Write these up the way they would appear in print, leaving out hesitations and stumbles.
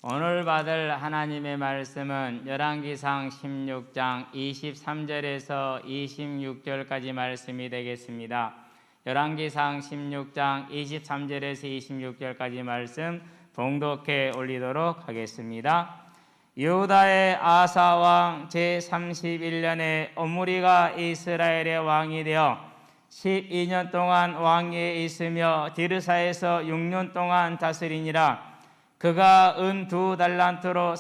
오늘 받을 하나님의 말씀은 열왕기상 16장 23절에서 26절까지 말씀이 되겠습니다. 열왕기상 16장 23절에서 26절까지 말씀 봉독해 올리도록 하겠습니다. 유다의 아사 왕 제31년에 omri가 이스라엘의 왕이 되어 12년 동안 왕위에 있으며 디르사에서 6년 동안 다스리니라. 그가 은 2달란트로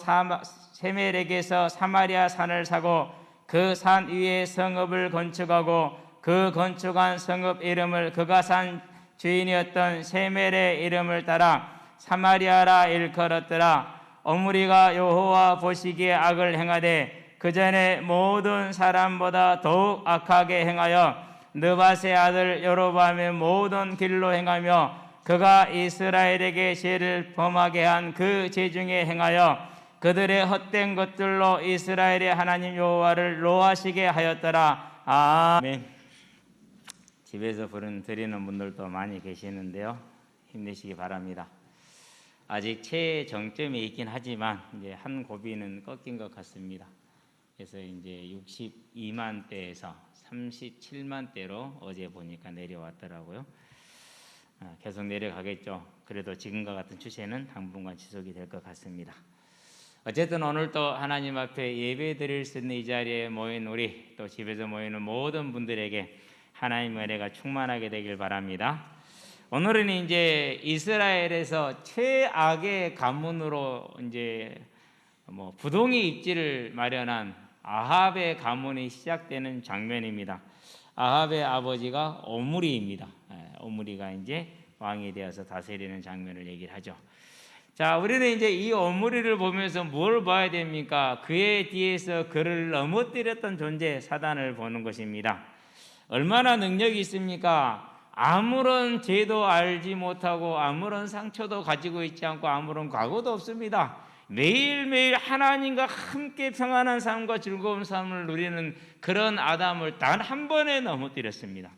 세멜에게서 사마리아 산을 사고 그 산 위에 성읍을 건축하고 그 건축한 성읍 이름을 그가 산 주인이었던 세멜의 이름을 따라 사마리아라 일컬었더라. omri가 여호와 보시기에 악을 행하되 그 전에 모든 사람보다 더욱 악하게 행하여 느밧의 아들 여로보암의 모든 길로 행하며 그가 이스라엘에게 죄를 범하게 한 그 죄 중에 행하여 그들의 헛된 것들로 이스라엘의 하나님 여호와를 노하시게 하였더라. 아멘. 집에서 드리는 분들도 많이 계시는데요. 힘내시기 바랍니다. 아직 최정점에 있긴 하지만 이제 한 고비는 꺾인 것 같습니다. 그래서 이제 62만 대에서 37만 대로 어제 보니까 내려왔더라고요. 계속 내려가겠죠. 그래도 지금과 같은 추세는 당분간 지속이 될 것 같습니다. 어쨌든 오늘 또 하나님 앞에 예배 드릴 수 있는 이 자리에 모인 우리 또 집에서 모이는 모든 분들에게 하나님의 은혜가 충만하게 되길 바랍니다. 오늘은 이제 이스라엘에서 최악의 가문으로 이제 부동의 입지를 마련한 아합의 가문이 시작되는 장면입니다. 아합의 아버지가 omri입니다. omri가 이제 왕이 되어서 다스리는 장면을 얘기를 하죠. 자, 우리는 이제 이 omri를 보면서 뭘 봐야 됩니까? 그의 뒤에서 그를 넘어뜨렸던 존재 사단을 보는 것입니다. 얼마나 능력이 있습니까? 아무런 죄도 알지 못하고 아무런 상처도 가지고 있지 않고 아무런 과거도 없습니다. 매일매일 하나님과 함께 평안한 삶과 즐거운 삶을 누리는 그런 아담을 단 한 번에 넘어뜨렸습니다.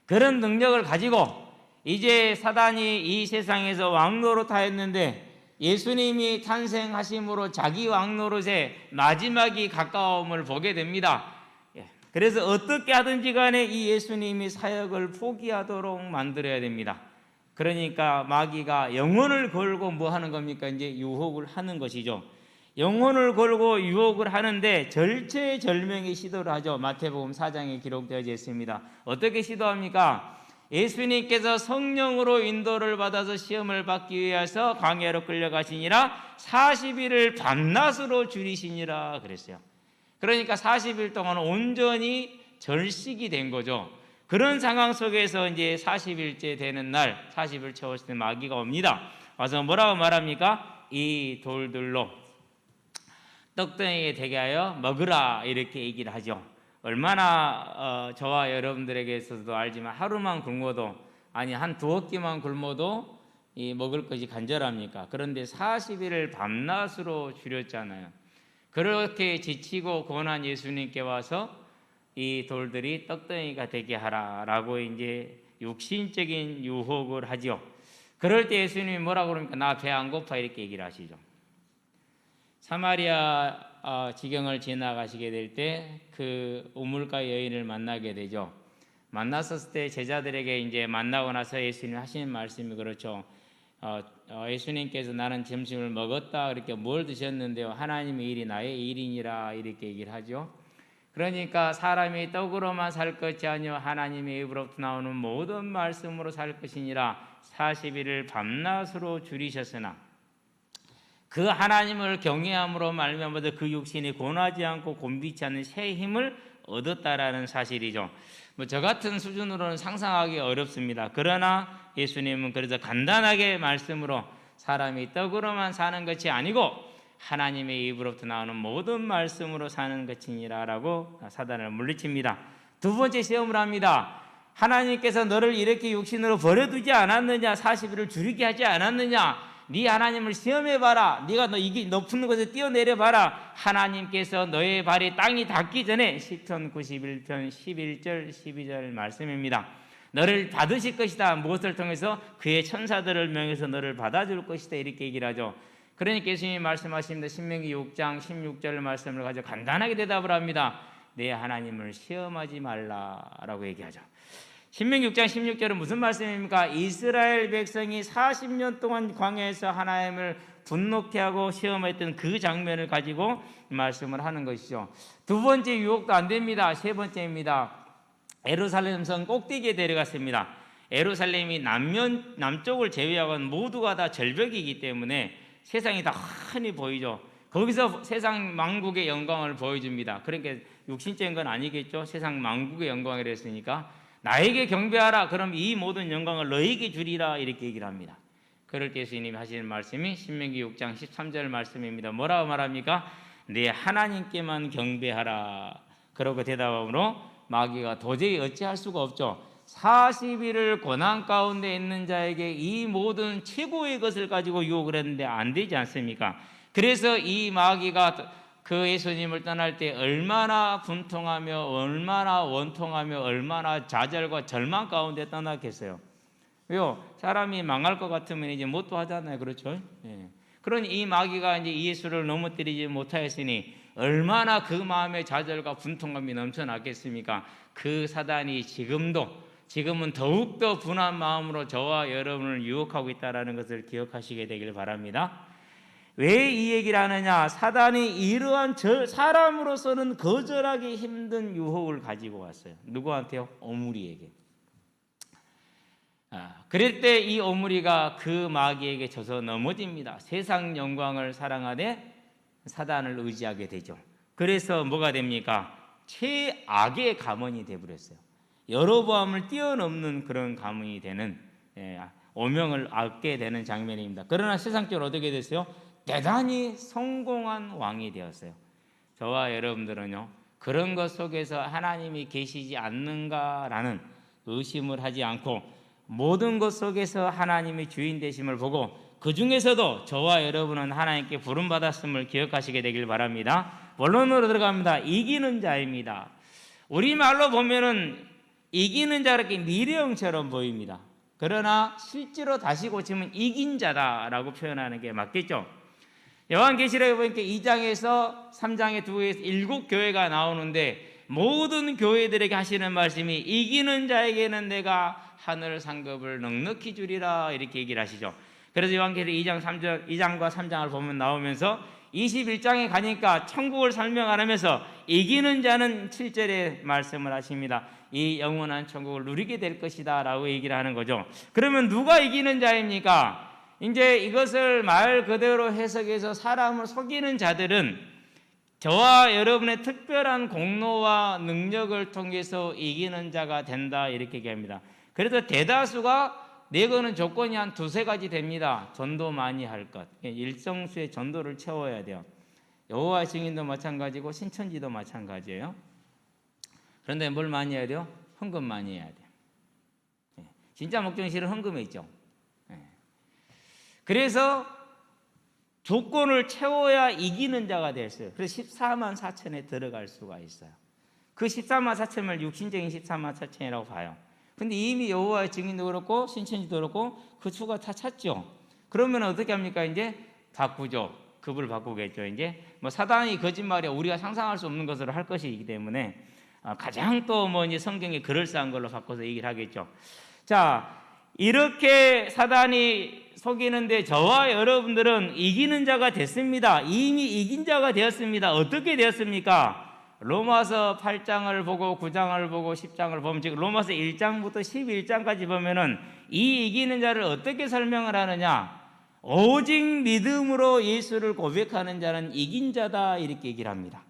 그런 능력을 가지고 이제 사단이 이 세상에서 왕노릇하였는데 예수님이 탄생하심으로 자기 왕노릇의 마지막이 가까움을 보게 됩니다. 그래서 어떻게 하든지 간에 이 예수님이 사역을 포기하도록 만들어야 됩니다. 그러니까 마귀가 영혼을 걸고 뭐 하는 겁니까? 이제 유혹을 하는 것이죠. 영혼을 걸고 유혹을 하는데 절체절명의 시도를 하죠. 마태복음 4장에 기록되어 있습니다. 어떻게 시도합니까? 예수님께서 성령으로 인도를 받아서 시험을 받기 위해서 광야로 끌려가시니라 40일을 밤낮으로 줄이시니라 그랬어요. 그러니까 40일 동안 온전히 절식이 된 거죠. 그런 상황 속에서 이제 40일째 되는 날 40일 채웠을 때 마귀가 옵니다. 와서 뭐라고 말합니까? 이 돌들로 떡덩이에 되게 하여 먹으라 이렇게 얘기를 하죠. 얼마나 저와 여러분들에게서도 알지만 하루만 굶어도 아니 한 두어 끼만 굶어도 이 먹을 것이 간절합니까? 그런데 40일을 밤낮으로 줄였잖아요. 그렇게 지치고 고난 예수님께 와서 이 돌들이 떡덩이가 되게 하라라고 이제 육신적인 유혹을 하죠. 그럴 때 예수님이 뭐라고 그럽니까? 나 배 안 고파 이렇게 얘기를 하시죠. 사마리아 지경을 지나가시게 될 때 그 우물가 여인을 만나게 되죠. 만났을 때 제자들에게 이제 만나고 나서 예수님이 하시는 말씀이 그렇죠. 예수님께서 나는 점심을 먹었다 그렇게 뭘 드셨는데요? 하나님의 일이 나의 일이니라 이렇게 얘기를 하죠. 그러니까 사람이 떡으로만 살 것이 아니요 하나님의 입으로부터 나오는 모든 말씀으로 살 것이니라 40일을 밤낮으로 줄이셨으나 그 하나님을 경외함으로 말미암아 그 육신이 고나지 않고 곤비치 않는 새 힘을 얻었다라는 사실이죠. 저 같은 수준으로는 상상하기 어렵습니다. 그러나 예수님은 그래서 간단하게 말씀으로 사람이 떡으로만 사는 것이 아니고 하나님의 입으로부터 나오는 모든 말씀으로 사는 것이니라라고 사단을 물리칩니다. 두 번째 시험을 합니다. 하나님께서 너를 이렇게 육신으로 버려두지 않았느냐? 40일을 줄이게 하지 않았느냐? 네 하나님을 시험해봐라. 네가 너 높은 곳에 뛰어내려봐라. 하나님께서 너의 발이 땅이 닿기 전에 시편 91편 11절 12절 말씀입니다. 너를 받으실 것이다. 무엇을 통해서? 그의 천사들을 명해서 너를 받아줄 것이다. 이렇게 얘기를 하죠. 그러니까 예수님이 말씀하십니다. 신명기 6장 16절 말씀을 가지고 간단하게 대답을 합니다. 내 하나님을 시험하지 말라라고 얘기하죠. 신명기 6장 16절은 무슨 말씀입니까? 이스라엘 백성이 40년 동안 광야에서 하나님을 분노케 하고 시험했던 그 장면을 가지고 말씀을 하는 것이죠. 두 번째 유혹도 안 됩니다. 세 번째입니다. 예루살렘 성 꼭대기에 데려갔습니다. 예루살렘이 남쪽을 제외하고는 모두가 다 절벽이기 때문에 세상이 다 환히 보이죠. 거기서 세상 만국의 영광을 보여줍니다. 그러니까 육신적인 건 아니겠죠. 세상 만국의 영광이라 했으니까 나에게 경배하라. 그럼 이 모든 영광을 너에게 주리라. 이렇게 얘기를 합니다. 그럴 때 예수님이 하시는 말씀이 신명기 6장 13절 말씀입니다. 뭐라고 말합니까? 내 하나님께만 경배하라. 그러고 대답함으로 마귀가 도저히 어찌할 수가 없죠. 40일을 고난 가운데 있는 자에게 이 모든 최고의 것을 가지고 유혹을 했는데 안 되지 않습니까? 그래서 이 마귀가 그 예수님을 떠날 때 얼마나 분통하며 얼마나 원통하며 얼마나 좌절과 절망 가운데 떠났겠어요. 왜요? 사람이 망할 것 같으면 이제 뭣도 하잖아요. 그렇죠? 예. 그러니 이 마귀가 이제 예수를 넘어뜨리지 못하였으니 얼마나 그 마음의 좌절과 분통감이 넘쳐났겠습니까? 그 사단이 지금은 더욱더 분한 마음으로 저와 여러분을 유혹하고 있다는 것을 기억하시게 되길 바랍니다. 왜 이 얘기를 하느냐? 사단이 이러한 사람으로서는 거절하기 힘든 유혹을 가지고 왔어요. 누구한테요? 오므리에게. 그럴 때 이 오므리가 그 마귀에게 져서 넘어집니다. 세상 영광을 사랑하되 사단을 의지하게 되죠. 그래서 뭐가 됩니까? 최악의 가문이 되어버렸어요. 여로보암을 뛰어넘는 그런 가문이 되는, 오명을 얻게 되는 장면입니다. 그러나 세상적으로 어떻게 됐어요? 대단히 성공한 왕이 되었어요. 저와 여러분들은요, 그런 것 속에서 하나님이 계시지 않는가라는 의심을 하지 않고 모든 것 속에서 하나님이 주인 되심을 보고 그 중에서도 저와 여러분은 하나님께 부름받았음을 기억하시게 되길 바랍니다. 본론으로 들어갑니다. 이기는 자입니다. 우리말로 보면은 이기는 자 이렇게 미래형처럼 보입니다. 그러나 실제로 다시 고치면 이긴 자다라고 표현하는 게 맞겠죠. 요한계시록에 보니까 2장에서 3장에 2에서 7교회가 나오는데 모든 교회들에게 하시는 말씀이 이기는 자에게는 내가 하늘 상급을 넉넉히 주리라 이렇게 얘기를 하시죠. 그래서 요한계시록 2장과 3장을 보면 나오면서 21장에 가니까 천국을 설명 안 하면서 이기는 자는 7절에 말씀을 하십니다. 이 영원한 천국을 누리게 될 것이다 라고 얘기를 하는 거죠. 그러면 누가 이기는 자입니까? 이제 이것을 말 그대로 해석해서 사람을 속이는 자들은 저와 여러분의 특별한 공로와 능력을 통해서 이기는 자가 된다 이렇게 얘기합니다. 그래서 대다수가 내거는 조건이 한 2-3가지 됩니다. 전도 많이 할 것, 일정수의 전도를 채워야 돼요. 여호와의 증인도 마찬가지고 신천지도 마찬가지예요. 그런데 뭘 많이 해야 돼요? 헌금 많이 해야 돼요. 진짜 목적실은 헌금에 있죠. 그래서 조건을 채워야 이기는 자가 됐어요. 그래서 14만 4천에 들어갈 수가 있어요. 그 14만 4천을 육신적인 14만 4천이라고 봐요. 근데 이미 여호와의 증인도 그렇고 신천지도 그렇고 그 수가 다 찼죠. 그러면 어떻게 합니까? 이제 바꾸죠. 급을 바꾸겠죠. 이제 뭐 사단이 거짓말이야 우리가 상상할 수 없는 것으로 할 것이기 때문에 가장 또 뭐 이제 성경에 그럴싸한 걸로 바꿔서 얘기를 하겠죠. 자, 이렇게 사단이 속이는데 저와 여러분들은 이기는 자가 됐습니다. 이미 이긴 자가 되었습니다. 어떻게 되었습니까? 로마서 8장을 보고 9장을 보고 10장을 보면 지금 로마서 1장부터 11장까지 보면은 이 이기는 자를 어떻게 설명을 하느냐? 오직 믿음으로 예수를 고백하는 자는 이긴 자다 이렇게 얘기를 합니다.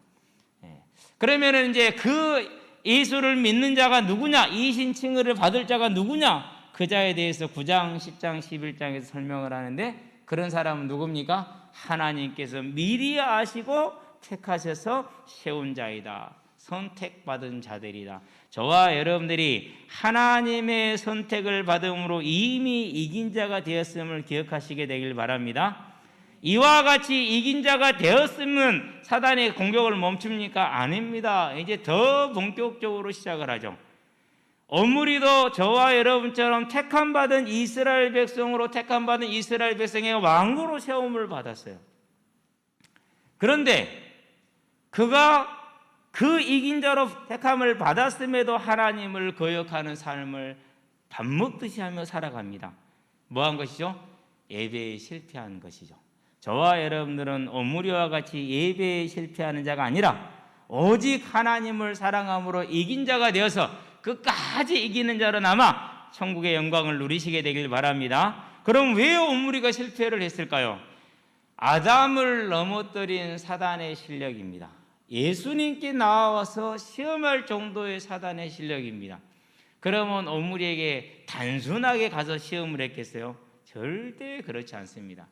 그러면은 이제 그 예수를 믿는 자가 누구냐? 이신 칭의를 받을 자가 누구냐? 그 자에 대해서 9장, 10장, 11장에서 설명을 하는데 그런 사람은 누굽니까? 하나님께서 미리 아시고 택하셔서 세운 자이다. 선택받은 자들이다. 저와 여러분들이 하나님의 선택을 받음으로 이미 이긴 자가 되었음을 기억하시게 되길 바랍니다. 이와 같이 이긴 자가 되었으면 사단의 공격을 멈춥니까? 아닙니다. 이제 더 본격적으로 시작을 하죠. omri도 저와 여러분처럼 택함받은 이스라엘 백성으로 택함받은 이스라엘 백성의 왕으로 세움을 받았어요. 그런데 그가 그 이긴 자로 택함을 받았음에도 하나님을 거역하는 삶을 밥 먹듯이 하며 살아갑니다. 뭐한 것이죠? 예배에 실패한 것이죠. 저와 여러분들은 omri와 같이 예배에 실패하는 자가 아니라 오직 하나님을 사랑함으로 이긴 자가 되어서 끝까지 이기는 자로 남아 천국의 영광을 누리시게 되길 바랍니다. 그럼 왜 omri가 실패를 했을까요? 아담을 넘어뜨린 사단의 실력입니다. 예수님께 나와서 시험할 정도의 사단의 실력입니다. 그러면 omri에게 단순하게 가서 시험을 했겠어요? 절대 그렇지 않습니다.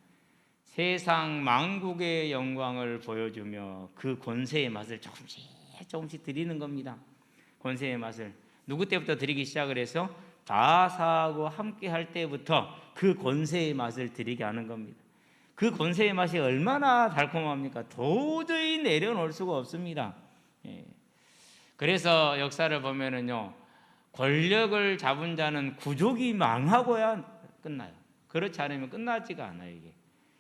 세상 만국의 영광을 보여주며 그 권세의 맛을 조금씩 드리는 겁니다. 권세의 맛을 누구 때부터 드리기 시작을 해서 바사하고 함께 할 때부터 그 권세의 맛을 드리게 하는 겁니다. 그 권세의 맛이 얼마나 달콤합니까? 도저히 내려놓을 수가 없습니다. 그래서 역사를 보면은요, 권력을 잡은 자는 구족이 망하고야 끝나요. 그렇지 않으면 끝나지가 않아요. 이게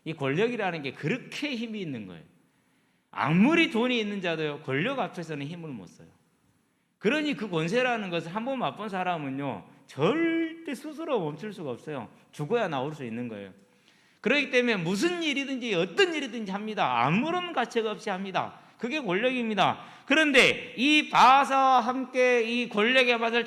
이 권력이라는 게 그렇게 힘이 있는 거예요. 아무리 돈이 있는 자도요, 권력 앞에서는 힘을 못 써요. 그러니 그 권세라는 것을 한번 맛본 사람은요, 절대 스스로 멈출 수가 없어요. 죽어야 나올 수 있는 거예요. 그렇기 때문에 무슨 일이든지 어떤 일이든지 합니다. 아무런 가책 없이 합니다. 그게 권력입니다. 그런데 이 바사와 함께 이 권력의 맛을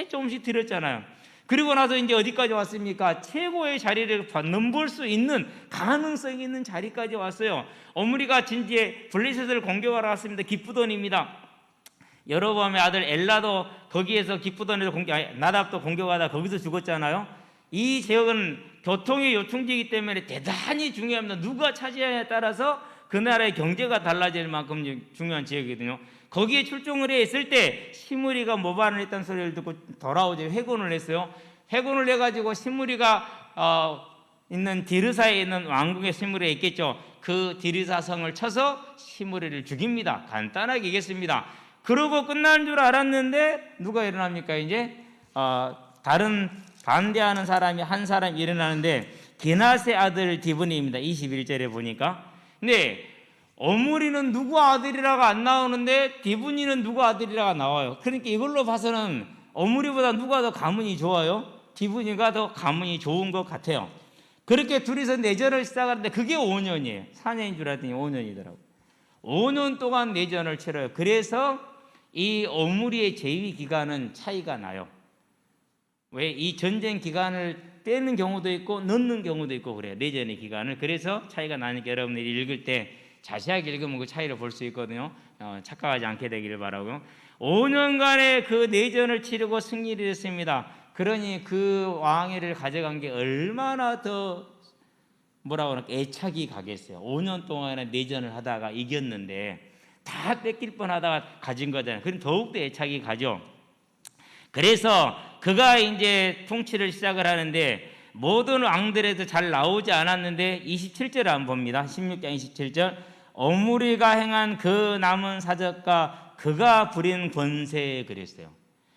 조금씩 드렸잖아요. 그리고 나서 이제 어디까지 왔습니까? 최고의 자리를 넘볼 수 있는 가능성이 있는 자리까지 왔어요. omri가 진지에 블레셋을 공격하러 왔습니다. 기쁘돈입니다. 여로보암의 아들 엘라도 거기에서 기쁘돈에서 나답도 공격하다 거기서 죽었잖아요. 이 지역은 교통의 요충지이기 때문에 대단히 중요합니다. 누가 차지하냐에 따라서 그 나라의 경제가 달라질 만큼 중요한 지역이거든요. 거기에 출정을 했을 때 시므리가 모반을 했다는 소리를 듣고 돌아오죠. 회군을 했어요. 회군을 해가지고 시므리가 있는 디르사에 있는 왕궁의 시므리에 있겠죠. 그 디르사 성을 쳐서 시므리를 죽입니다. 간단하게 얘기했습니다. 그러고 끝난 줄 알았는데 누가 일어납니까? 이제 다른 반대하는 사람이 한 사람이 일어나는데 게낫의 아들 디브니입니다. 21절에 보니까. 근데 omri는 누구 아들이라고 안 나오는데 디브니는 누구 아들이라고 나와요. 그러니까 이걸로 봐서는 omri보다 누가 더 가문이 좋아요? 디브니가 더 가문이 좋은 것 같아요. 그렇게 둘이서 내전을 시작하는데 그게 5년이에요. 4년인 줄 알았더니 5년이더라고요. 5년 동안 내전을 치러요. 그래서 이 omri의 재위 기간은 차이가 나요. 왜? 이 전쟁 기간을 빼는 경우도 있고 넣는 경우도 있고 그래요. 내전의 기간을. 그래서 차이가 나니까 여러분들이 읽을 때 자세하게 읽으면 그 차이를 볼 수 있거든요. 착각하지 않게 되기를 바라고요. 5년간의 그 내전을 치르고 승리를 했습니다. 그러니 그 왕위를 가져간 게 얼마나 더 애착이 가겠어요. 5년 동안에 내전을 하다가 이겼는데 다 뺏길 뻔하다가 가진 거잖아요. 그럼 더욱더 애착이 가죠. 그래서 그가 이제 통치를 시작을 하는데 모든 왕들에도 잘 나오지 않았는데 27절을 한번 봅니다. 16장 27절. omri가 행한 그 남은 사적과 그가 부린 권세 그랬어요.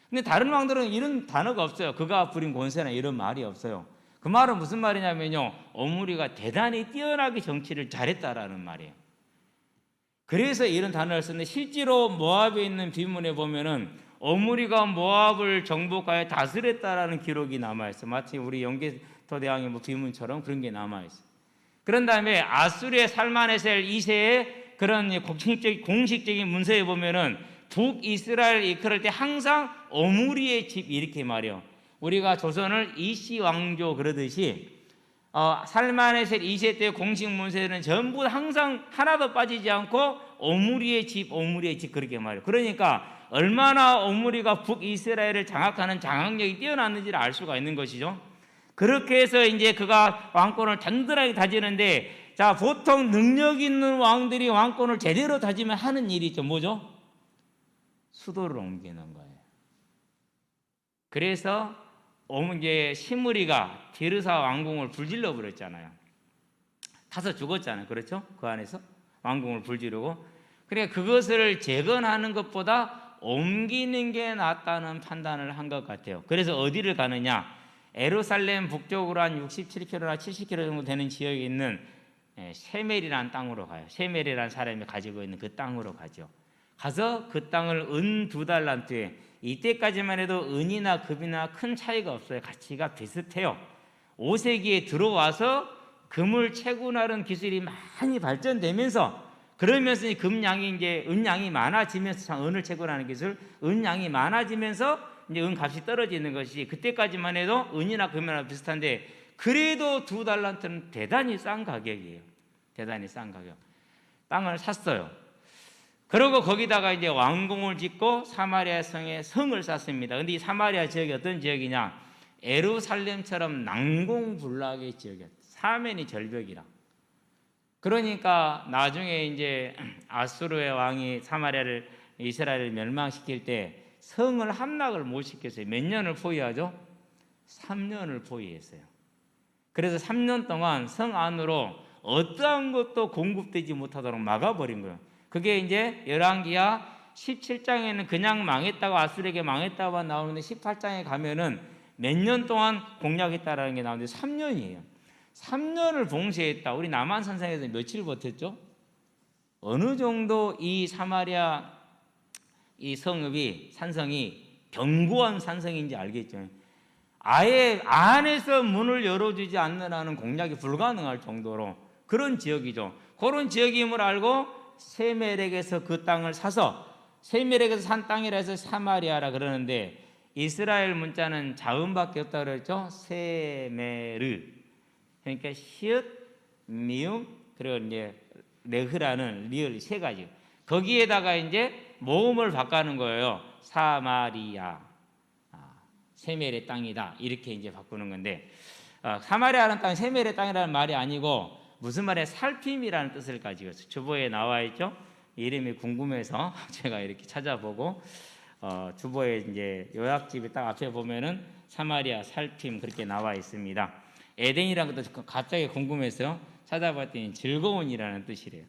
근데 다른 왕들은 이런 단어가 없어요. 그가 부린 권세나 이런 말이 없어요. 그 말은 무슨 말이냐면요, omri가 대단히 뛰어나게 정치를 잘했다라는 말이에요. 그래서 이런 단어를 썼는데 실제로 모압에 있는 비문에 보면은 omri가 모압을 정복하여 다스렸다라는 기록이 남아있어요. 마치 우리 영계토대왕의 비문처럼 그런 게 남아있어요. 그런 다음에 아수르의 살마네셀 2세의 그런 공식적인 문서에 보면은 북이스라엘 이끌을 때 항상 omri의 집 이렇게 말해요. 우리가 조선을 이씨 왕조 그러듯이 살마네셀 2세 때 공식 문서에는 전부 항상 하나도 빠지지 않고 omri의 집 그렇게 말해요. 그러니까 얼마나 omri가 북이스라엘을 장악하는 장악력이 뛰어났는지를 알 수가 있는 것이죠. 그렇게 해서 이제 그가 왕권을 단단하게 다지는데, 자, 보통 능력 있는 왕들이 왕권을 제대로 다지면 하는 일이 있죠. 뭐죠? 수도를 옮기는 거예요. 그래서 이제 시므리가 디르사 왕궁을 불질러 버렸잖아요. 타서 죽었잖아요. 그렇죠? 그 안에서 왕궁을 불지르고. 그러니까 그것을 재건하는 것보다 옮기는 게 낫다는 판단을 한 것 같아요. 그래서 어디를 가느냐? 예루살렘 북쪽으로 한 67km나 70km 정도 되는 지역에 있는 세멜이라는 땅으로 가요. 세멜이라는 사람이 가지고 있는 그 땅으로 가죠. 가서 그 땅을 은 2달란트에, 이때까지만 해도 은이나 금이나 큰 차이가 없어요. 가치가 비슷해요. 5세기에 들어와서 금을 채굴하는 기술이 많이 발전되면서, 그러면서 금양이 이제 은양이 많아지면서, 은을 채굴하는 기술, 은양이 많아지면서 이제 은 값이 떨어지는 것이, 그때까지만 해도 은이나 금이나 비슷한데 그래도 2달란트는 대단히 싼 가격이에요. 대단히 싼 가격. 땅을 샀어요. 그리고 거기다가 이제 왕궁을 짓고 사마리아 성에 성을 쌓습니다. 근데 이 사마리아 지역이 어떤 지역이냐? 예루살렘처럼 난공불락의 지역이에요. 사면이 절벽이라. 그러니까 나중에 이제 아수르의 왕이 사마리아를, 이스라엘을 멸망시킬 때 성을 함락을 못 시켰어요. 몇 년을 포위하죠? 3년을 포위했어요. 그래서 3년 동안 성 안으로 어떠한 것도 공급되지 못하도록 막아버린 거예요. 그게 이제 열왕기하 17장에는 그냥 망했다고, 아수르에게 망했다고 나오는데 18장에 가면은 몇 년 동안 공략했다라는 게 나오는데 3년이에요. 3년을 봉쇄했다. 우리 남한 선생에서 며칠 버텼죠? 어느 정도 이 사마리아 이 성읍이, 산성이 견고한 산성인지 알겠죠? 아예 안에서 문을 열어주지 않느라는 공략이 불가능할 정도로 그런 지역이죠. 그런 지역임을 알고 세멜에게서 그 땅을 사서, 세멜에게서 산 땅이라 해서 사마리아라 그러는데 이스라엘 문자는 자음밖에 없다고 그랬죠. 세메르, 그러니까 시읒, 미음, 그리고 이제 레흐라는 리을 세 가지. 거기에다가 이제 모음을 바꾸는 거예요. 사마리아, 세멜의 땅이다, 이렇게 이제 바꾸는 건데, 사마리아라는 땅, 세멜의 땅이라는 말이 아니고 무슨 말에 살핌이라는 뜻을 가지고 있어요. 주보에 나와 있죠. 이름이 궁금해서 제가 이렇게 찾아보고, 주보에 이제 요약집에 딱 앞에 보면은 사마리아 살핌 그렇게 나와 있습니다. 에덴이라는 것도 갑자기 궁금해서 찾아봤더니 즐거운이라는 뜻이래요.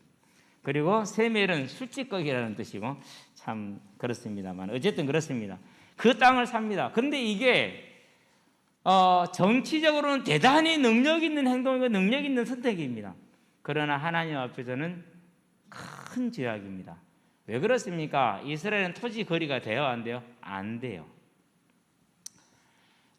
그리고 세멜은 술찌꺼기라는 뜻이고, 참 그렇습니다만 어쨌든 그렇습니다. 그 땅을 삽니다. 그런데 이게 정치적으로는 대단히 능력 있는 행동이고 능력 있는 선택입니다. 그러나 하나님 앞에서는 큰 죄악입니다. 왜 그렇습니까? 이스라엘은 토지 거리가 돼요, 안 돼요? 안 돼요.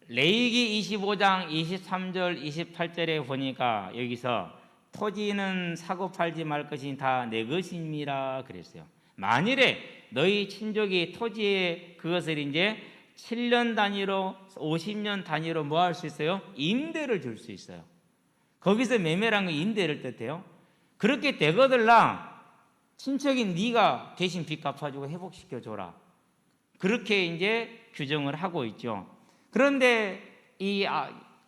레위기 25장 23절 28절에 보니까 여기서 토지는 사고 팔지 말 것이 다 내 것임이라 그랬어요. 만일에 너희 친족이 토지에 그것을 이제 7년 단위로 50년 단위로 뭐 할 수 있어요? 임대를 줄 수 있어요. 거기서 매매란 건 임대를 뜻해요. 그렇게 되거들랑 친척인 네가 대신 빚 갚아주고 회복시켜줘라. 그렇게 이제 규정을 하고 있죠. 그런데 이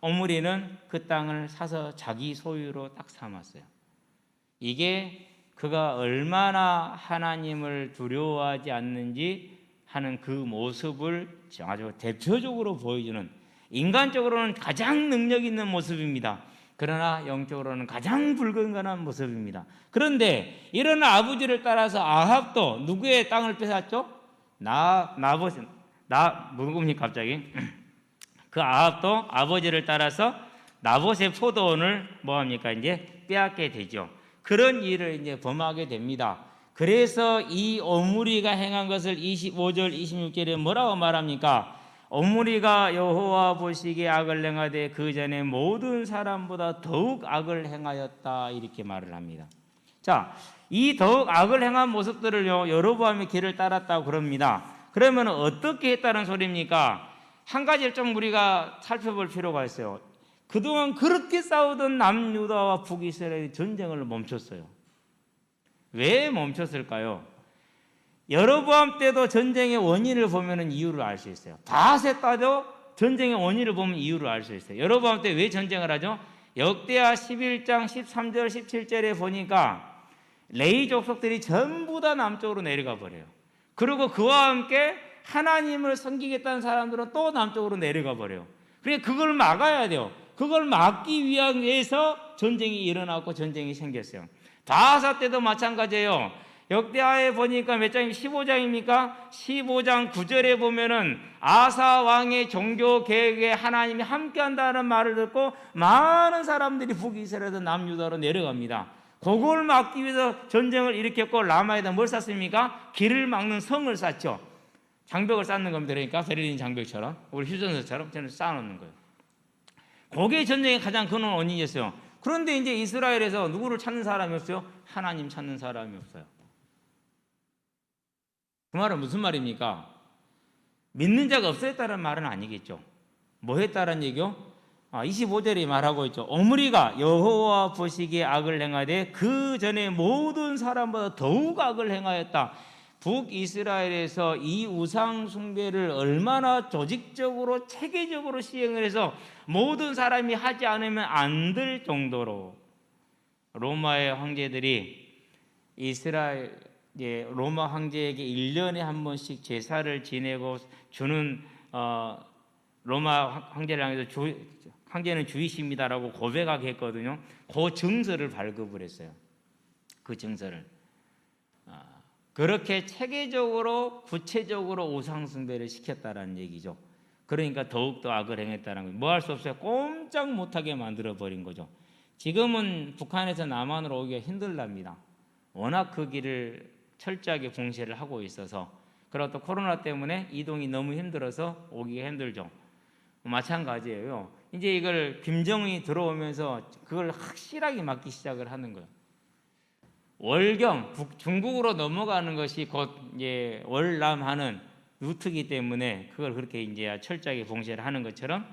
오므리는 그 땅을 사서 자기 소유로 딱 삼았어요. 이게 그가 얼마나 하나님을 두려워하지 않는지 하는 그 모습을 아주 대표적으로 보여주는, 인간적으로는 가장 능력 있는 모습입니다. 그러나 영적으로는 가장 불건강한 모습입니다. 그런데 이런 아버지를 따라서 아합도 누구의 땅을 뺏었죠? 누굽니까 갑자기? 그 아합도 아버지를 따라서 나봇의 포도원을 뭐합니까? 이제 빼앗게 되죠. 그런 일을 이제 범하게 됩니다. 그래서 이 오므리가 행한 것을 25절 26절에 뭐라고 말합니까? 오므리가 여호와 보시기에 악을 행하되 그 전에 모든 사람보다 더욱 악을 행하였다, 이렇게 말을 합니다. 자, 이 더욱 악을 행한 모습들을요 여로보암의 길을 따랐다고 그럽니다. 그러면 어떻게 했다는 소리입니까? 한 가지를 좀 우리가 살펴볼 필요가 있어요. 그동안 그렇게 싸우던 남유다와 북이스라엘이 전쟁을 멈췄어요. 왜 멈췄을까요? 여로보암 때도 전쟁의 원인을 보면 이유를 알 수 있어요. 바세 때도 전쟁의 원인을 보면 이유를 알 수 있어요. 여로보암 때 왜 전쟁을 하죠? 역대하 11장 13절 17절에 보니까 레위 족속들이 전부 다 남쪽으로 내려가 버려요. 그리고 그와 함께 하나님을 섬기겠다는 사람들은 또 남쪽으로 내려가 버려요. 그러니까 그걸 막아야 돼요. 그걸 막기 위해서 전쟁이 일어나고 전쟁이 생겼어요. 바하사 때도 마찬가지예요. 역대하에 보니까 몇 장이 15장입니까? 15장 9절에 보면은 아사 왕의 종교 계획에 하나님이 함께한다는 말을 듣고 많은 사람들이 북이스라엘에서 남유다로 내려갑니다. 그걸 막기 위해서 전쟁을 일으켰고 라마에다 뭘 쌓습니까? 길을 막는 성을 쌓죠. 장벽을 쌓는 겁니다. 그러니까 베를린 장벽처럼 우리 휴전선처럼 저는 쌓아놓는 거예요. 그게 전쟁의 가장 근원 원인이었어요. 그런데 이제 이스라엘에서 누구를 찾는 사람이 없어요? 하나님 찾는 사람이 없어요. 그 말은 무슨 말입니까? 믿는 자가 없었다는 말은 아니겠죠. 뭐 했다는 얘기요? 25절에 말하고 있죠. 오므리가 여호와 보시기에 악을 행하되 그 전에 모든 사람보다 더욱 악을 행하였다. 북이스라엘에서 이 우상 숭배를 얼마나 조직적으로 체계적으로 시행을 해서 모든 사람이 하지 않으면 안 될 정도로 로마의 황제들이 로마 황제에게 1년에 한 번씩 제사를 지내고 주는 로마 황제를 향해서 황제는 주이십니다라고 고백하게 했거든요. 그 증서를 발급을 했어요. 그 증서를 그렇게 체계적으로 구체적으로 우상 숭배를 시켰다라는 얘기죠. 그러니까 더욱더 악을 행했다는 거예요. 뭐 할 수 없어요. 꼼짝 못하게 만들어 버린 거죠. 지금은 북한에서 남한으로 오기가 힘들답니다. 워낙 그 길을 철저하게 봉쇄를 하고 있어서, 그리고 또 코로나 때문에 이동이 너무 힘들어서 오기가 힘들죠. 마찬가지예요. 이제 이걸 김정은이 들어오면서 그걸 확실하게 막기 시작을 하는 거예요. 월경, 중국으로 넘어가는 것이 곧 이제 월남하는 루트이기 때문에 그걸 그렇게 이제 철저하게 봉쇄를 하는 것처럼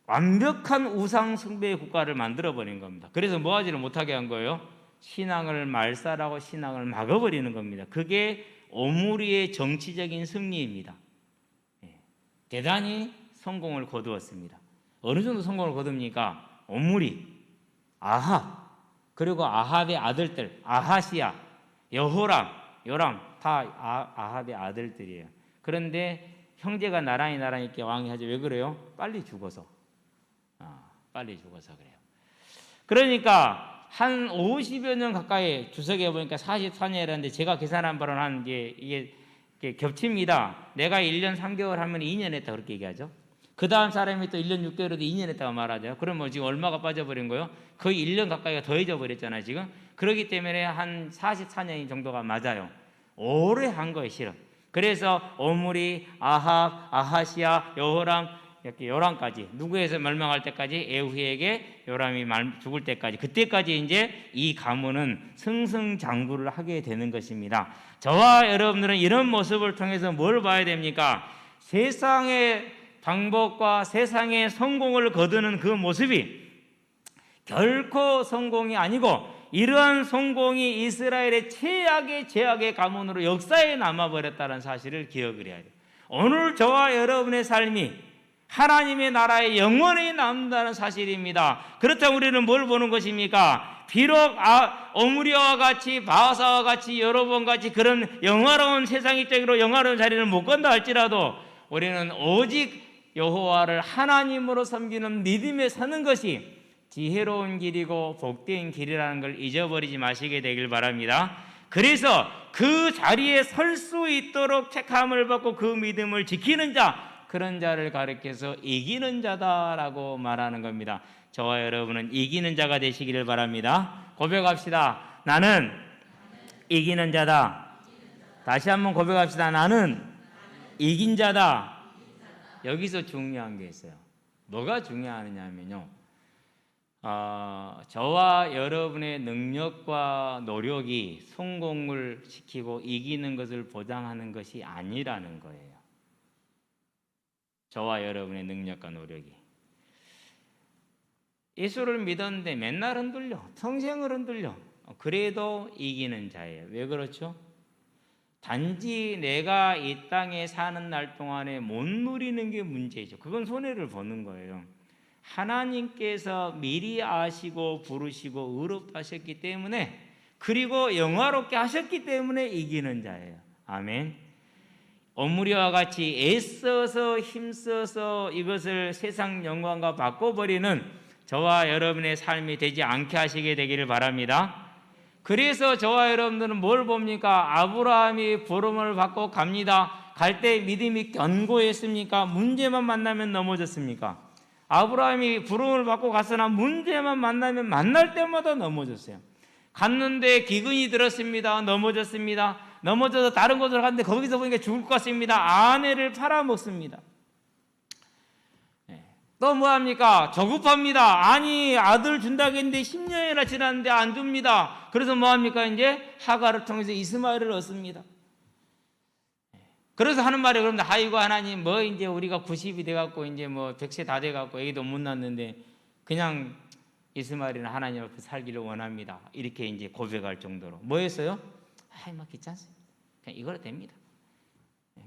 완벽한 우상 숭배의 국가를 만들어 버린 겁니다. 그래서 뭐 하지를 못하게 한 거예요? 신앙을 말살하고 신앙을 막아버리는 겁니다. 그게 오므리의 정치적인 승리입니다. 대단히 성공을 거두었습니다. 어느 정도 성공을 거둡니까? 오므리, 아합, 그리고 아합의 아들들, 아하시야, 여호람, 요람 다 아합의 아들들이에요. 그런데 형제가 나란히 있게 왕이 하죠. 왜 그래요? 빨리 죽어서. 빨리 죽어서 그래요. 그러니까 한 50여 년 가까이 주석에 보니까 44년이라는데 제가 계산한 바로는 한 이게 겹칩니다. 내가 1년 3개월 하면 2년 했다 그렇게 얘기하죠. 그 다음 사람이 또 1년 6개월에도 2년 했다고 말하죠. 그럼 뭐 지금 얼마가 빠져버린 거예요? 거의 1년 가까이가 더해져 버렸잖아요 지금. 그렇기 때문에 한 44년 정도가 맞아요. 오래 한 거예요 실은. 그래서 오므리, 아합, 아하시야, 여호람, 이렇게 요람까지, 누구에서 멸망할 때까지, 에후에게 요람이 죽을 때까지, 그때까지 이제 이 가문은 승승장구를 하게 되는 것입니다. 저와 여러분들은 이런 모습을 통해서 뭘 봐야 됩니까? 세상의 방법과 세상의 성공을 거두는 그 모습이 결코 성공이 아니고, 이러한 성공이 이스라엘의 최악의 죄악의 가문으로 역사에 남아버렸다는 사실을 기억을 해야 돼요. 오늘 저와 여러분의 삶이 하나님의 나라에 영원히 남는다는 사실입니다. 그렇다면 우리는 뭘 보는 것입니까? 비록 오므리와 같이, 바하사와 같이, 여로보암 같이 그런 영화로운, 세상적으로 영화로운 자리를 못 건다 할지라도 우리는 오직 여호와를 하나님으로 섬기는 믿음에 사는 것이 지혜로운 길이고 복된 길이라는 걸 잊어버리지 마시게 되길 바랍니다. 그래서 그 자리에 설 수 있도록 택함을 받고 그 믿음을 지키는 자, 그런 자를 가리켜서 이기는 자다라고 말하는 겁니다. 저와 여러분은 이기는 자가 되시기를 바랍니다. 고백합시다. 나는 이기는 자다. 다시 한번 고백합시다. 나는 이긴 자다. 여기서 중요한 게 있어요. 뭐가 중요하냐면요, 저와 여러분의 능력과 노력이 성공을 시키고 이기는 것을 보장하는 것이 아니라는 거예요. 저와 여러분의 능력과 노력이. 예수를 믿었는데 맨날 흔들려, 평생을 흔들려. 그래도 이기는 자예요. 왜 그렇죠? 단지 내가 이 땅에 사는 날 동안에 못 누리는 게 문제죠. 그건 손해를 보는 거예요. 하나님께서 미리 아시고 부르시고 의롭하셨기 때문에, 그리고 영화롭게 하셨기 때문에 이기는 자예요. 아멘. 오므리와 같이 애써서 힘써서 이것을 세상 영광과 바꿔버리는 저와 여러분의 삶이 되지 않게 하시게 되기를 바랍니다. 그래서 저와 여러분들은 뭘 봅니까? 아브라함이 부름을 받고 갑니다. 갈 때 믿음이 견고했습니까? 문제만 만나면 넘어졌습니까? 아브라함이 부름을 받고 갔으나 문제만 만나면 만날 때마다 넘어졌어요. 갔는데 기근이 들었습니다. 넘어졌습니다. 넘어져서 다른 곳으로 갔는데 거기서 보니까 죽을 것 같습니다. 아내를 팔아먹습니다. 또 뭐합니까? 조급합니다. 아니 아들 준다고 했는데 10년이나 지났는데 안 줍니다. 그래서 뭐합니까? 이제 하가를 통해서 이스마엘을 얻습니다. 그래서 하는 말이 그런데 아이고 하나님 뭐 이제 우리가 90이 돼갖고 이제 뭐 100세 다 돼갖고 애기도 못 낳는데 그냥 이스마엘은 하나님 앞에 살기를 원합니다. 이렇게 이제 고백할 정도로 뭐였어요? 아이 뭐 귀찮습니다. 그냥 이거로 됩니다.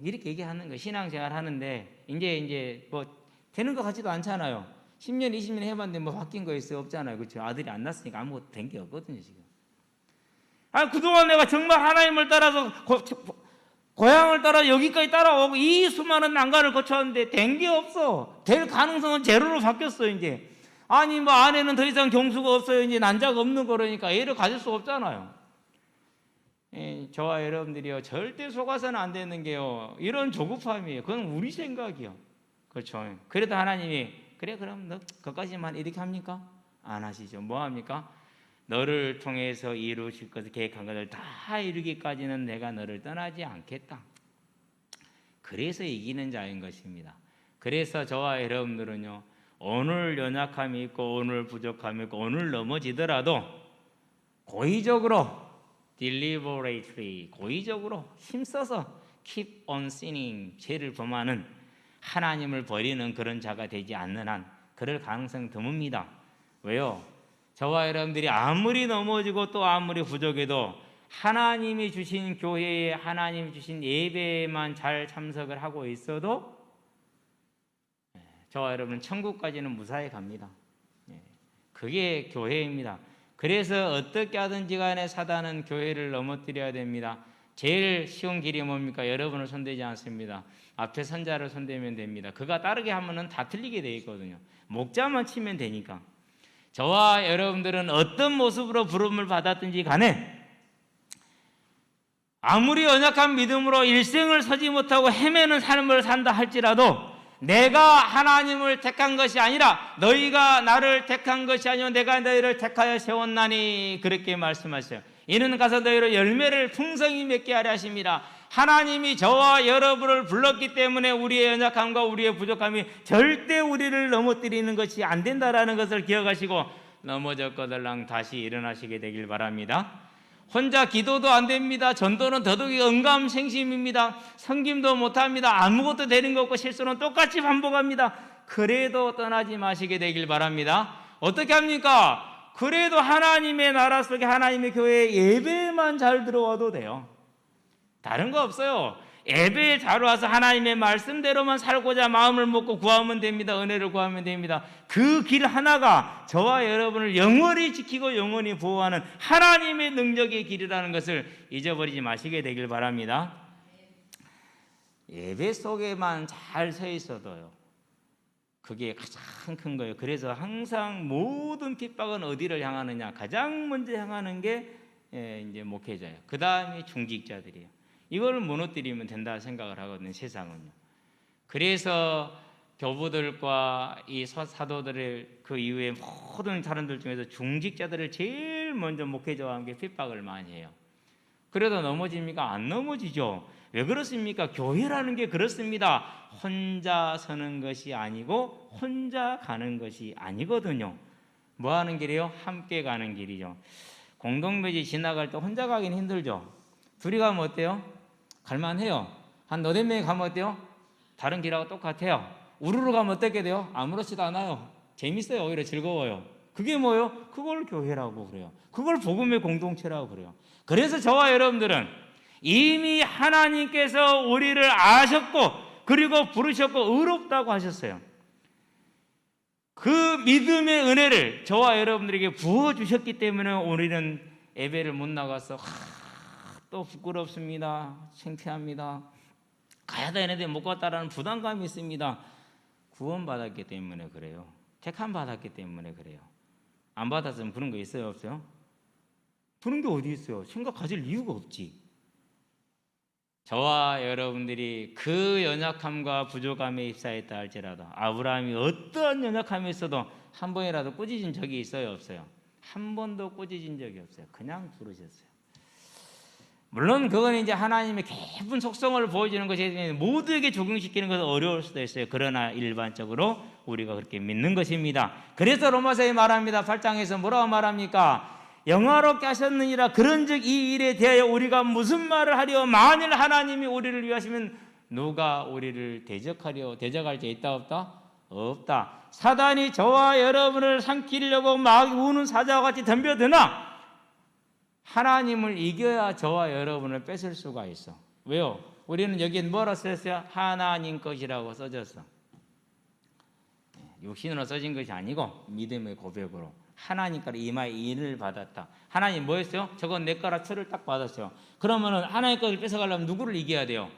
이렇게 얘기하는 거 신앙생활 하는데 이제 뭐 되는 것 같지도 않잖아요. 10년 20년 해봤는데 뭐 바뀐 거 있어요? 없잖아요. 그렇죠? 아들이 안 낳았으니까 아무것도 된 게 없거든요 지금. 아 그동안 내가 정말 하나님을 따라서 고향을 따라 여기까지 따라오고 이 수많은 난관을 거쳤는데 된 게 없어. 될 가능성은 제로로 바뀌었어 이제. 아니 뭐 아내는 더 이상 경수가 없어요. 이제 난자가 없는 거라니까 애를 가질 수 없잖아요. 저와 여러분들이요 절대 속아서는 안 되는 게요 이런 조급함이에요. 그건 우리 생각이요. 그렇죠. 그래도 하나님이 그래 그럼 너 그것까지만 이렇게 합니까? 안 하시죠. 뭐 합니까? 너를 통해서 이루실 것을 계획한 것을 다 이루기까지는 내가 너를 떠나지 않겠다. 그래서 이기는 자인 것입니다. 그래서 저와 여러분들은요 오늘 연약함이 있고 오늘 부족함이 있고 오늘 넘어지더라도 고의적으로 deliberately 고의적으로 힘써서 keep on sinning 죄를 범하는 하나님을 버리는 그런 자가 되지 않는 한 그럴 가능성이 드뭅니다. 왜요? 저와 여러분들이 아무리 넘어지고 또 아무리 부족해도 하나님이 주신 교회에 하나님이 주신 예배에만 잘 참석을 하고 있어도 저와 여러분은 천국까지는 무사히 갑니다. 그게 교회입니다. 그래서 어떻게 하든지 간에 사단은 교회를 넘어뜨려야 됩니다. 제일 쉬운 길이 뭡니까? 여러분을 손대지 않습니다. 앞에 선자를 손대면 됩니다. 그가 따르게 하면은 다 틀리게 돼 있거든요. 목자만 치면 되니까. 저와 여러분들은 어떤 모습으로 부름을 받았든지 간에 아무리 연약한 믿음으로 일생을 서지 못하고 헤매는 삶을 산다 할지라도 내가 하나님을 택한 것이 아니라 너희가 나를 택한 것이 아니요 내가 너희를 택하여 세웠나니 그렇게 말씀하셔요. 이는 가서 너희로 열매를 풍성히 맺게 하려 하십니다. 하나님이 저와 여러분을 불렀기 때문에 우리의 연약함과 우리의 부족함이 절대 우리를 넘어뜨리는 것이 안 된다라는 것을 기억하시고 넘어졌거들랑 다시 일어나시게 되길 바랍니다. 혼자 기도도 안 됩니다. 전도는 더더욱이 언감생심입니다. 섬김도 못합니다. 아무것도 되는 거 없고 실수는 똑같이 반복합니다. 그래도 떠나지 마시게 되길 바랍니다. 어떻게 합니까? 그래도 하나님의 나라 속에 하나님의 교회에 예배만 잘 들어와도 돼요. 다른 거 없어요. 예배에 잘 와서 하나님의 말씀대로만 살고자 마음을 먹고 구하면 됩니다. 은혜를 구하면 됩니다. 그 길 하나가 저와 여러분을 영원히 지키고 영원히 보호하는 하나님의 능력의 길이라는 것을 잊어버리지 마시게 되길 바랍니다. 예배 속에만 잘 서 있어도요 그게 가장 큰 거예요. 그래서 항상 모든 핍박은 어디를 향하느냐? 가장 먼저 향하는 게 이제 목회자예요. 그 다음이 중직자들이에요. 이걸 무너뜨리면 된다 생각을 하거든요, 세상은요. 그래서 교부들과 이 사도들의 그 이후에 모든 사람들 중에서 중직자들을 제일 먼저 목회자와 함께 핍박을 많이 해요. 그래도 넘어집니까? 안 넘어지죠. 왜 그렇습니까? 교회라는 게 그렇습니다. 혼자 서는 것이 아니고 혼자 가는 것이 아니거든요. 뭐 하는 길이에요? 함께 가는 길이죠. 공동묘지 지나갈 때 혼자 가긴 힘들죠. 둘이 가면 어때요? 갈만해요. 한 너댓 명이 가면 어때요? 다른 길하고 똑같아요. 우르르 가면 어떻게 돼요? 아무렇지도 않아요. 재밌어요. 오히려 즐거워요. 그게 뭐예요? 그걸 교회라고 그래요. 그걸 복음의 공동체라고 그래요. 그래서 저와 여러분들은 이미 하나님께서 우리를 아셨고 그리고 부르셨고 의롭다고 하셨어요. 그 믿음의 은혜를 저와 여러분들에게 부어주셨기 때문에 우리는 예배를 못 나가서 또 부끄럽습니다. 창피합니다. 가야 되는데 못 갔다라는 부담감이 있습니다. 구원받았기 때문에 그래요. 택함 받았기 때문에 그래요. 안 받았으면 그런 거 있어요? 없어요? 그런 게 어디 있어요? 생각 가질 이유가 없지. 저와 여러분들이 그 연약함과 부족함에 입사했다 할지라도 아브라함이 어떠한 연약함이 있어도 한 번이라도 꾸짖은 적이 있어요, 없어요? 한 번도 꾸짖은 적이 없어요. 그냥 부르셨어요. 물론 그건 이제 하나님의 깊은 속성을 보여주는 것이 모두에게 적용시키는 것은 어려울 수도 있어요. 그러나 일반적으로 우리가 그렇게 믿는 것입니다. 그래서 로마서에 말합니다. 8장에서 뭐라고 말합니까? 영화롭게 하셨느니라. 그런즉 이 일에 대하여 우리가 무슨 말을 하려? 만일 하나님이 우리를 위하시면 누가 우리를 대적할 자 있다 없다? 없다. 사단이 저와 여러분을 삼키려고 막 우는 사자와 같이 덤벼드나 하나님을 이겨야 저와 여러분을 뺏을 수가 있어. 왜요? 우리는 여기에 뭐라 썼어요? 하나님 것이라고 써졌어. 육신으로 써진 것이 아니고 믿음의 고백으로 하나님께로 이마에 인을 받았다. 하나님 뭐였어요? 저건 내 거라 철을 딱 받았어요. 그러면은 하나님 것을 뺏어가려면 누구를 이겨야 돼요?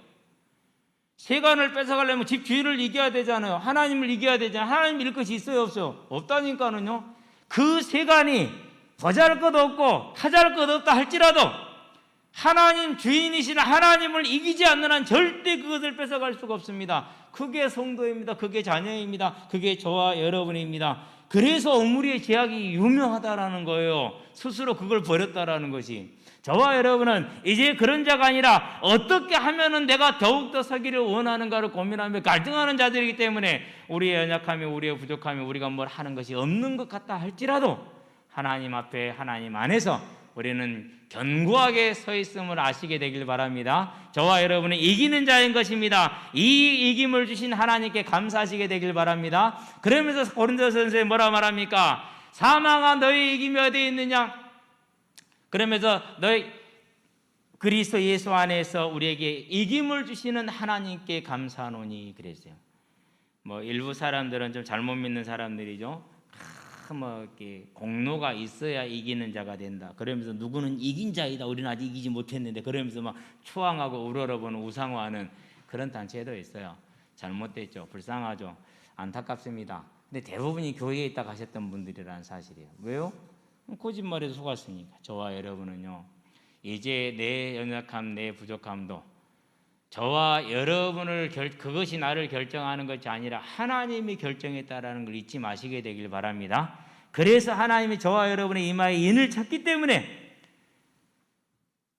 세간을 뺏어가려면 집 주인을 이겨야 되잖아요. 하나님을 이겨야 되잖아요. 하나님 이길 것이 있어요, 없어요? 없다니까는요. 그 세간이 보잘 것 없고 하잘 것 없다 할지라도 하나님 주인이신 하나님을 이기지 않는 한 절대 그것을 뺏어갈 수가 없습니다. 그게 성도입니다. 그게 자녀입니다. 그게 저와 여러분입니다. 그래서 오므리의 제약이 유명하다라는 거예요. 스스로 그걸 버렸다라는 것이. 저와 여러분은 이제 그런 자가 아니라 어떻게 하면은 내가 더욱더 서기를 원하는가를 고민하며 갈등하는 자들이기 때문에 우리의 연약함이 우리의 부족함이 우리가 뭘 하는 것이 없는 것 같다 할지라도 하나님 앞에 하나님 안에서 우리는 견고하게 서 있음을 아시게 되길 바랍니다. 저와 여러분은 이기는 자인 것입니다. 이 이김을 주신 하나님께 감사하시게 되길 바랍니다. 그러면서 고린도전서에 뭐라 말합니까? 사망아 너희 이김이 어디에 있느냐? 그러면서 너희 그리스도 예수 안에서 우리에게 이김을 주시는 하나님께 감사하노니 그랬어요. 뭐 일부 사람들은 좀 잘못 믿는 사람들이죠. 뭐 이렇게 공로가 있어야 이기는 자가 된다. 그러면서 누구는 이긴 자이다. 우리는 아직 이기지 못했는데 그러면서 막 추앙하고 우러러보는 우상화하는 그런 단체도 있어요. 잘못됐죠. 불쌍하죠. 안타깝습니다. 근데 대부분이 교회에 있다 가셨던 분들이라는 사실이에요. 왜요? 거짓말에서 속았으니까. 저와 여러분은요. 이제 내 연약함, 내 부족함도 저와 여러분을 그것이 나를 결정하는 것이 아니라 하나님이 결정했다라는 걸 잊지 마시게 되길 바랍니다. 그래서 하나님이 저와 여러분의 이마에 인을 찼기 때문에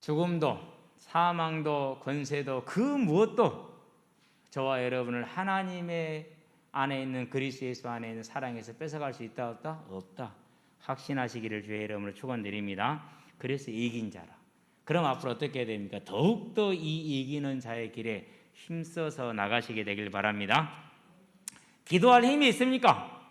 죽음도 사망도 권세도 그 무엇도 저와 여러분을 하나님의 안에 있는 그리스도 예수 안에 있는 사랑에서 뺏어갈 수 있다 없다? 없다. 확신하시기를 주의 이름으로 축원드립니다. 그래서 이긴 자라. 그럼 앞으로 어떻게 해야 됩니까? 더욱더 이 이기는 자의 길에 힘써서 나가시게 되길 바랍니다. 기도할 힘이 있습니까?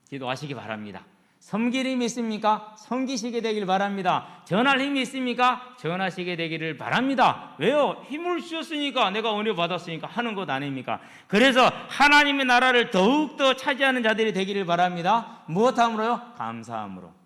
기도하시기 바랍니다. 섬길 힘이 있습니까? 섬기시게 되길 바랍니다. 전할 힘이 있습니까? 전하시게 되기를 바랍니다. 왜요? 힘을 주셨으니까 내가 은혜 받았으니까 하는 것 아닙니까? 그래서 하나님의 나라를 더욱더 차지하는 자들이 되기를 바랍니다. 무엇함으로요? 감사함으로.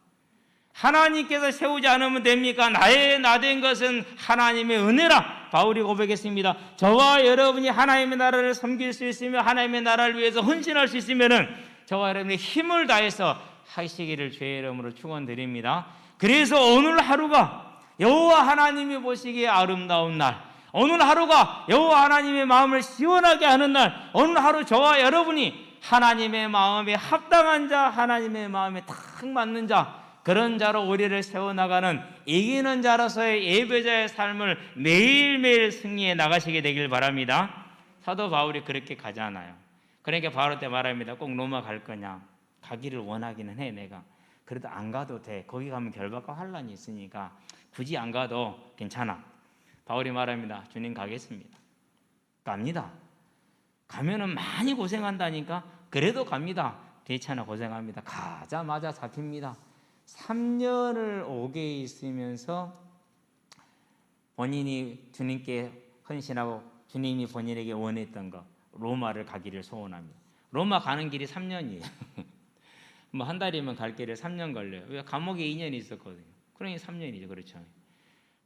하나님께서 세우지 않으면 됩니까? 나의 나된 것은 하나님의 은혜라 바울이 고백했습니다. 저와 여러분이 하나님의 나라를 섬길 수 있으며 하나님의 나라를 위해서 헌신할 수 있으면 저와 여러분의 힘을 다해서 하시기를 주의 이름으로 축원드립니다. 그래서 오늘 하루가 여호와 하나님이 보시기에 아름다운 날, 오늘 하루가 여호와 하나님의 마음을 시원하게 하는 날, 오늘 하루 저와 여러분이 하나님의 마음에 합당한 자, 하나님의 마음에 딱 맞는 자, 그런 자로 우리를 세워나가는 이기는 자로서의 예배자의 삶을 매일매일 승리해 나가시게 되길 바랍니다. 사도 바울이 그렇게 가잖아요. 그러니까 바울 때 말합니다. 꼭 로마 갈 거냐? 가기를 원하기는 해 내가. 그래도 안 가도 돼. 거기 가면 결박과 환란이 있으니까 굳이 안 가도 괜찮아. 바울이 말합니다. 주님 가겠습니다. 갑니다. 가면은 많이 고생한다니까. 그래도 갑니다. 괜찮아 고생합니다. 가자마자 잡힙니다. 3년을 옥에 있으면서 본인이 주님께 헌신하고 주님이 본인에게 원했던 것 로마를 가기를 소원합니다. 로마 가는 길이 3년이에요. 뭐 한 달이면 갈 길에 3년 걸려요. 왜? 감옥에 2년이 있었거든요. 그러니 3년이죠. 그렇죠.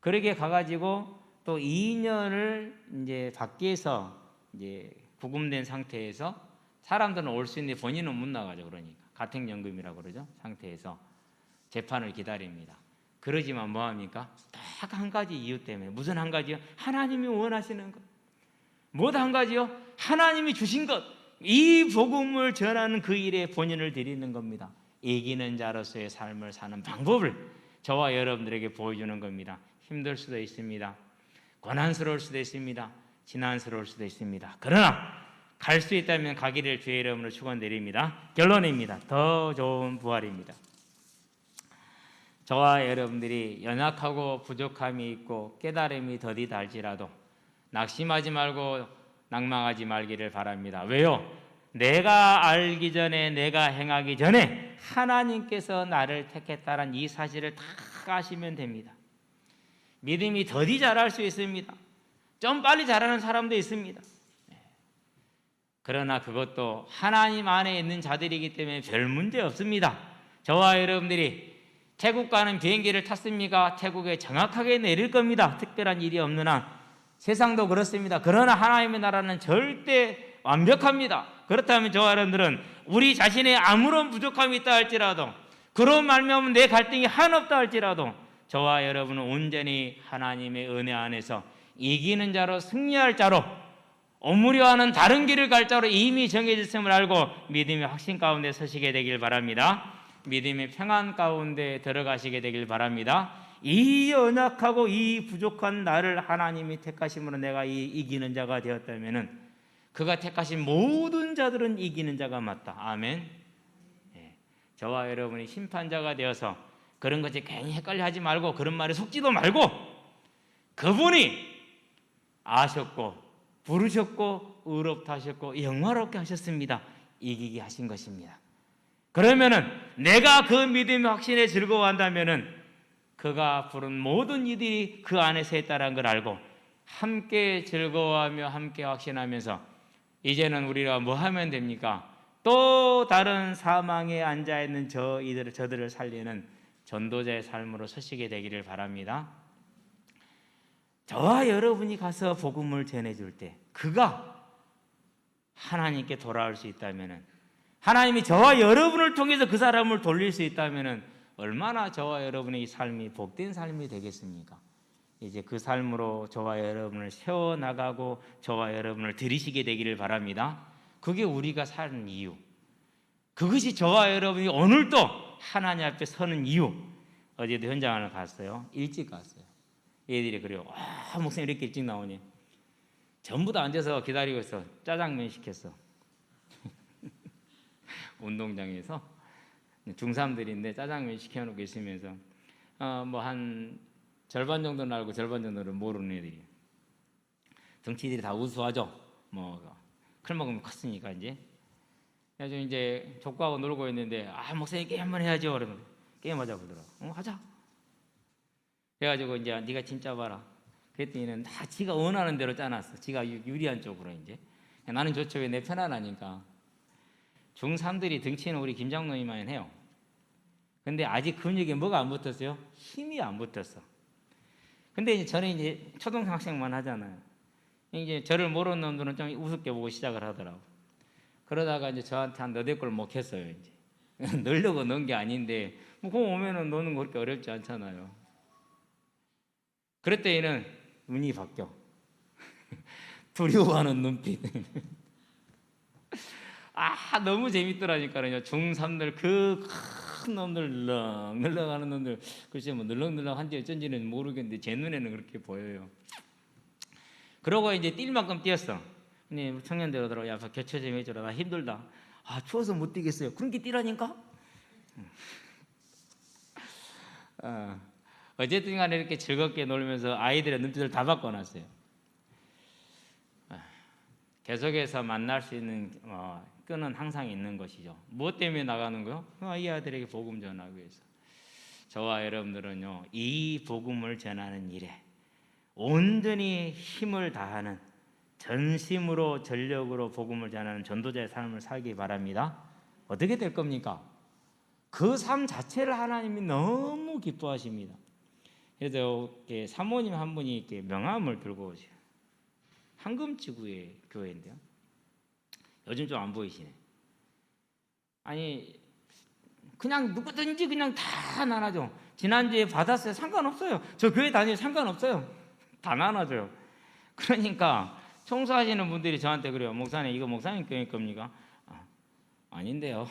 그렇게 가가지고 또 2년을 이제 밖에서 이제 구금된 상태에서 사람들은 올 수 있는데 본인은 못 나가죠. 그러니까 가택연금이라고 그러죠. 상태에서 재판을 기다립니다. 그러지만 뭐합니까? 딱 한 가지 이유 때문에. 무슨 한 가지요? 하나님이 원하시는 것. 뭐 한 가지요? 하나님이 주신 것. 이 복음을 전하는 그 일에 본인을 드리는 겁니다. 이기는 자로서의 삶을 사는 방법을 저와 여러분들에게 보여주는 겁니다. 힘들 수도 있습니다. 고난스러울 수도 있습니다. 지난스러울 수도 있습니다. 그러나 갈 수 있다면 가기를 주의 이름으로 축원드립니다. 결론입니다. 더 좋은 부활입니다. 저와 여러분들이 연약하고 부족함이 있고 깨달음이 더디다 할지라도 낙심하지 말고 낭망하지 말기를 바랍니다. 왜요? 내가 알기 전에, 내가 행하기 전에 하나님께서 나를 택했다는 이 사실을 다 아시면 됩니다. 믿음이 더디 자랄 수 있습니다. 좀 빨리 자라는 사람도 있습니다. 그러나 그것도 하나님 안에 있는 자들이기 때문에 별 문제 없습니다. 저와 여러분들이 태국 가는 비행기를 탔습니까? 태국에 정확하게 내릴 겁니다. 특별한 일이 없는 한. 세상도 그렇습니다. 그러나 하나님의 나라는 절대 완벽합니다. 그렇다면 저와 여러분들은 우리 자신의 아무런 부족함이 있다 할지라도, 그런 말미암아 내 갈등이 한없다 할지라도 저와 여러분은 온전히 하나님의 은혜 안에서 이기는 자로, 승리할 자로, 오므려하는 다른 길을 갈 자로 이미 정해졌음을 알고 믿음의 확신 가운데 서시게 되길 바랍니다. 믿음의 평안 가운데 들어가시게 되길 바랍니다. 이 연약하고 이 부족한 나를 하나님이 택하심으로 내가 이기는 자가 되었다면 그가 택하신 모든 자들은 이기는 자가 맞다. 아멘. 저와 여러분이 심판자가 되어서 그런 것이 괜히 헷갈려 하지 말고, 그런 말에 속지도 말고, 그분이 아셨고 부르셨고 의롭다 하셨고 영화롭게 하셨습니다. 이기게 하신 것입니다. 그러면은 내가 그 믿음의 확신에 즐거워한다면은 그가 부른 모든 이들이 그 안에서 했다는 걸 알고 함께 즐거워하며 함께 확신하면서 이제는 우리가 뭐 하면 됩니까? 또 다른 사망에 앉아있는 저들을 살리는 전도자의 삶으로 서시게 되기를 바랍니다. 저와 여러분이 가서 복음을 전해줄 때 그가 하나님께 돌아올 수 있다면, 하나님이 저와 여러분을 통해서 그 사람을 돌릴 수 있다면 얼마나 저와 여러분의 이 삶이 복된 삶이 되겠습니까? 이제 그 삶으로 저와 여러분을 세워나가고 저와 여러분을 들이시게 되기를 바랍니다. 그게 우리가 사는 이유, 그것이 저와 여러분이 오늘도 하나님 앞에 서는 이유. 어제도 현장을 갔어요. 일찍 갔어요. 애들이 그래요. 목사님 이렇게 일찍 나오니? 전부 다 앉아서 기다리고 있어. 짜장면 시켰어. 운동장에서 중3들인데 짜장면 시켜놓고 있으면서 뭐 한 절반 정도는 알고 절반 정도는 모르는 애들이. 덩치들이 다 우수하죠. 뭐 클 먹으면 컸으니까 이제. 그래서 이제 족구하고 놀고 있는데 목사님 게임 한번 해야죠. 그러면 게임하자 그러더라고. 하자. 그래가지고 이제 네가 진짜 봐라. 그랬더니는 다 지가 원하는 대로 짜놨어. 지가 유리한 쪽으로 이제. 나는 좋죠. 왜 내 편안하니까. 중3들이 덩치는 우리 김장로님만 해요. 근데 아직 근육에 뭐가 안 붙었어요? 힘이 안 붙었어. 근데 이제 저는 이제 초등학생만 하잖아요. 이제 저를 모르는 놈들은 좀 우습게 보고 시작을 하더라고. 그러다가 이제 저한테 한 너댓 걸 먹혔어요. 이제 넣으려고 넣은 게 아닌데 뭐 그거 오면은 넣는 거 그렇게 어렵지 않잖아요. 그랬더니는 눈이 바뀌어. 두려워하는 눈빛. 너무 재밌더라니까요. 중3들 그 큰 놈들 늘렁늘렁하는 놈들, 글쎄 뭐 늘렁늘렁한지 어쩐지는 모르겠는데 제 눈에는 그렇게 보여요. 그러고 이제 뛸 만큼 뛰었어. 근데 청년들 오더라고. 야, 교체 좀 해줘라. 나 힘들다. 추워서 못 뛰겠어요. 그런 게 뛰라니까? 어쨌든 간에 이렇게 즐겁게 놀면서 아이들의 눈빛을 다 바꿔놨어요. 계속해서 만날 수 있는 끈은 항상 있는 것이죠. 무엇 때문에 나가는 거요? 이 아이들에게 복음 전하기 위해서. 저와 여러분들은요, 이 복음을 전하는 일에 온전히 힘을 다하는, 전심으로 전력으로 복음을 전하는 전도자의 삶을 살기 바랍니다. 어떻게 될 겁니까? 그 삶 자체를 하나님이 너무 기뻐하십니다. 그래서 사모님 한 분이 이렇게 명함을 들고 오세요. 황금지구의 교회인데요. 요즘 좀 안 보이시네. 아니 그냥 누구든지 그냥 다 나눠줘. 지난주에 받았어요. 상관없어요. 저 교회 다니면 상관없어요. 다 나눠줘요. 그러니까 청소하시는 분들이 저한테 그래요. 목사님, 이거 목사님 교회 겁니까? 아닌데요.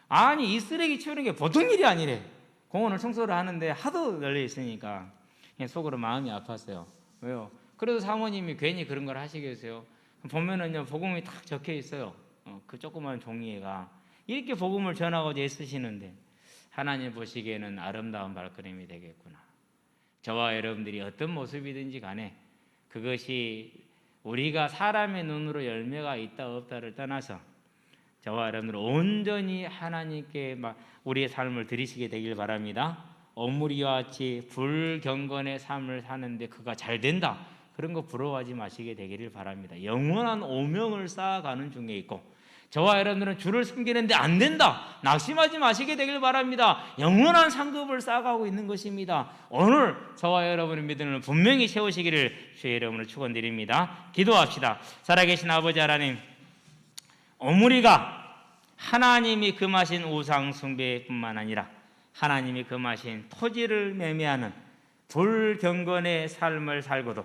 아니, 이 쓰레기 치우는 게 보통 일이 아니래. 공원을 청소를 하는데 하도 널려 있으니까 그냥 속으로 마음이 아팠어요. 왜요? 그래도 사모님이 괜히 그런 걸 하시겠어요? 보면은요, 복음이 딱 적혀 있어요. 그 조그만 종이에가 이렇게 복음을 전하고자 애쓰시는데 하나님 보시기에는 아름다운 발걸음이 되겠구나. 저와 여러분들이 어떤 모습이든지 간에 그것이 우리가 사람의 눈으로 열매가 있다 없다를 떠나서 저와 여러분들 온전히 하나님께 우리의 삶을 드리시게 되길 바랍니다. 오므리와 같이 불경건의 삶을 사는데 그가 잘 된다, 그런 거 부러워하지 마시게 되기를 바랍니다. 영원한 오명을 쌓아가는 중에 있고, 저와 여러분들은 주를 섬기는데 안 된다, 낙심하지 마시게 되길 바랍니다. 영원한 상급을 쌓아가고 있는 것입니다. 오늘 저와 여러분의 믿음을 분명히 세우시기를 주의 이름으로 축원드립니다. 기도합시다. 살아계신 아버지 하나님, 오므리가 하나님이 금하신 우상 숭배뿐만 아니라 하나님이 금하신 토지를 매매하는 불경건의 삶을 살고도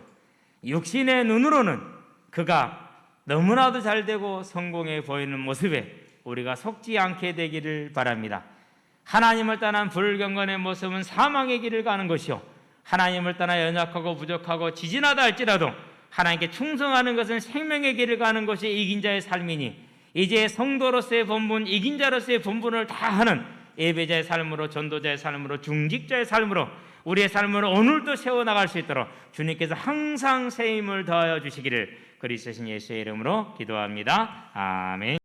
육신의 눈으로는 그가 너무나도 잘되고 성공해 보이는 모습에 우리가 속지 않게 되기를 바랍니다. 하나님을 떠난 불경건의 모습은 사망의 길을 가는 것이요, 하나님을 떠나 연약하고 부족하고 지진하다 할지라도 하나님께 충성하는 것은 생명의 길을 가는 것이 이긴 자의 삶이니, 이제 성도로서의 본분, 이긴 자로서의 본분을 다하는 예배자의 삶으로, 전도자의 삶으로, 중직자의 삶으로 우리의 삶을 오늘도 세워나갈 수 있도록 주님께서 항상 새 힘을 더하여 주시기를 그리스도신 예수의 이름으로 기도합니다. 아멘.